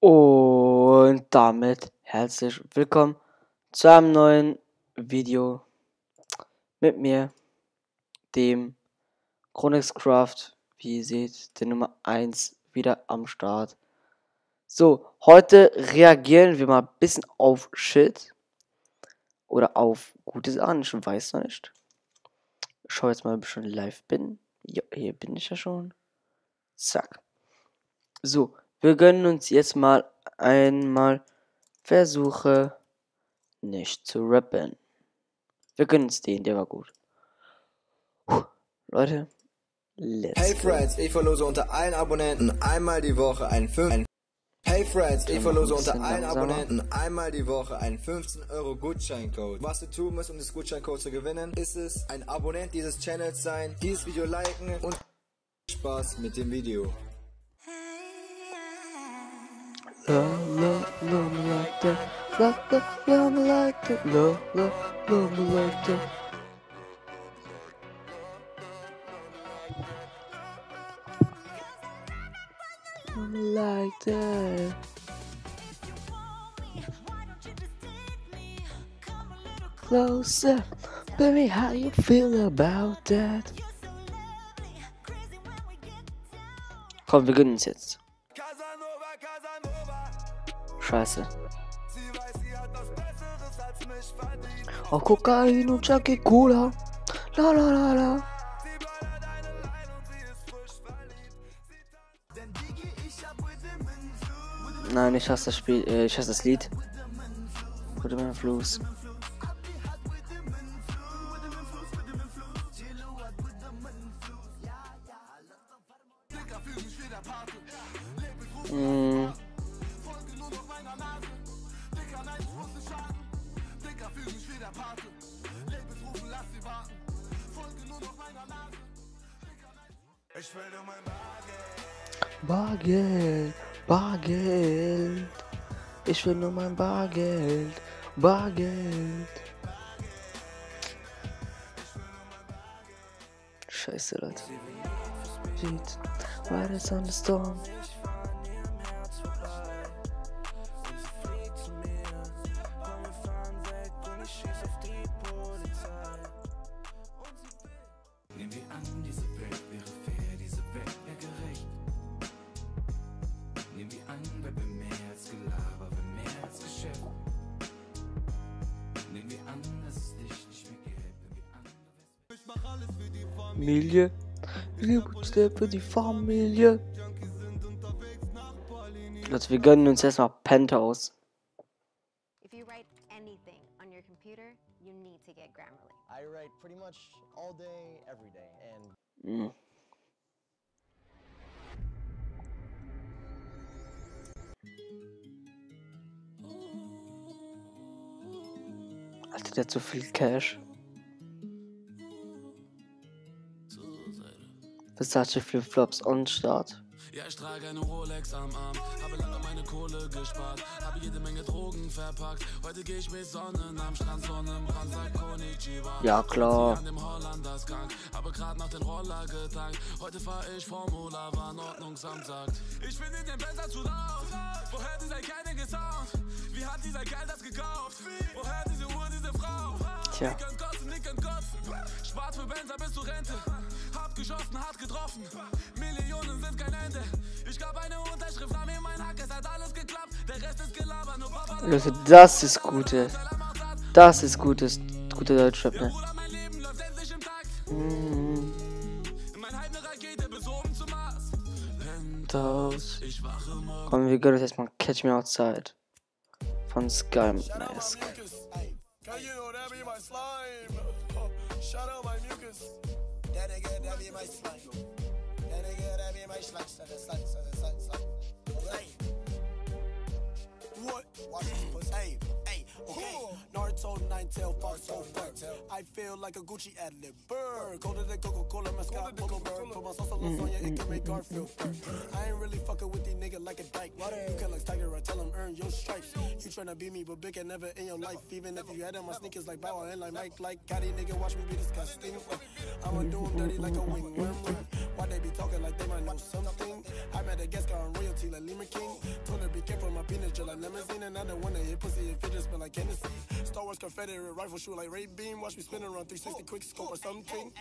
Und damit herzlich willkommen zu einem neuen Video mit mir, dem Chronixcraft. Wie ihr seht, der Nummer 1 wieder am Start. So, heute reagieren wir mal ein bisschen auf Shit oder auf gute Sachen, ich weiß noch nicht. Ich schaue jetzt mal, ob ich schon live bin. Ja, hier bin ich ja schon. Zack. So, wir gönnen uns jetzt mal einmal Versuche nicht zu rappen. Wir gönnen uns den, der war gut. Leute, let's Hey go. Friends, ich verlose unter allen Abonnenten einmal die Woche Hey Friends, ich verlose unter allen Abonnenten einmal die Woche einen 15 € Gutscheincode. Was du tun musst, um dieses Gutscheincode zu gewinnen, ist es, ein Abonnent dieses Channels sein, dieses Video liken und Spaß mit dem Video. Love me like that. Love me like that. Love me like that. Love me like that. Closer, baby, how you feel about that? Komm, wir gönnen uns jetzt. Scheiße. Oh, Kokain und Jackie Cola. La la la la. Nein, ich hasse das Spiel, ich hasse das Lied. Gute mein Fluss. Bargeld, Bargeld. Ich will nur mein Bargeld, Bargeld. Scheiße, Leute. Sieht, right is on the storm. Nehmen wir an, diese Welt wäre fair, diese Welt wäre gerecht. Nehmen wir an, wer mehr als Gelaber, wer mehr als Geschäft. Nehmen wir an, dass es dich nicht mehr gäbe. Nehmen wir an, ich mach alles für die Familie. Liebste für die Familie. Leute, wir gönnen uns erstmal Penthouse. If you write anything on your computer, you need to get Grammarly. I write pretty much all day, every day, and Alter, der hat so viel Cash. Versace Flipflops on Start. Ja, ich trage eine Rolex am Arm, habe lange meine Kohle gespart, habe jede Menge Drogen verpackt. Heute geh ich mit Sonnen am Strand, Sonnenbrand, sag Konnichiwa. Ja, klar. An dem Hollandersgang, habe grad nach den Roller getankt. Heute fahr ich Formula, war ein Ordnungsamt sagt. Ich bin in den Benzer zu laut, woher dieser Kerl denn gesaugt? Wie hat dieser Kerl das gekauft? Woher diese Uhr, diese Frau? Tja. Nick und kotzen, spart für Benzer bis zur Rente. Hab geschossen, hart getroffen, Millionen sind kein Ende. Ich gab eine Unterschrift an mir, mein Hack, es hat alles geklappt. Der Rest ist gelabert, nur Papa. Leute, das ist gute. Das ist gutes, gute Deutschrap, ne? Mein Leben läuft endlich im Takt. Mein Hype ne Rakete bis oben zum Mars. Penthouse. Ich wache morgen. Komm, wir gönnen uns erstmal Catch Me Outside von Sky Mask. Can you know that be my slime? Shout out my mucus. That nigga, that be my slime. That nigga, that be my slime. Slime. What? Watch this pussy. Hey, okay. Naruto, Nine-Tail, Fox, so I feel like a Gucci ad-lib. Bird, go to the Coca-Cola, mascot, Polo Bird. Put my sauce on lasagna, it can make Garfield. I ain't really fucking with these niggas like a dyke. You can like Tiger, I tell him earn your stripes. You tryna beat me, but big and never in your life. Even if you had on my sneakers like Bow and like Mike, like got these nigga watch me be disgusting. I'ma do them dirty like a wingworm. Why they be talking like they might know something? I met a guest on royalty like Lima King. Told her be careful, my penis just like limousine. And I don't wanna hit pussy if it just smell like Hennessy. Star Wars Confederate rifle shoot like Ray Beam. Watch me spin around 360 quick scope or something.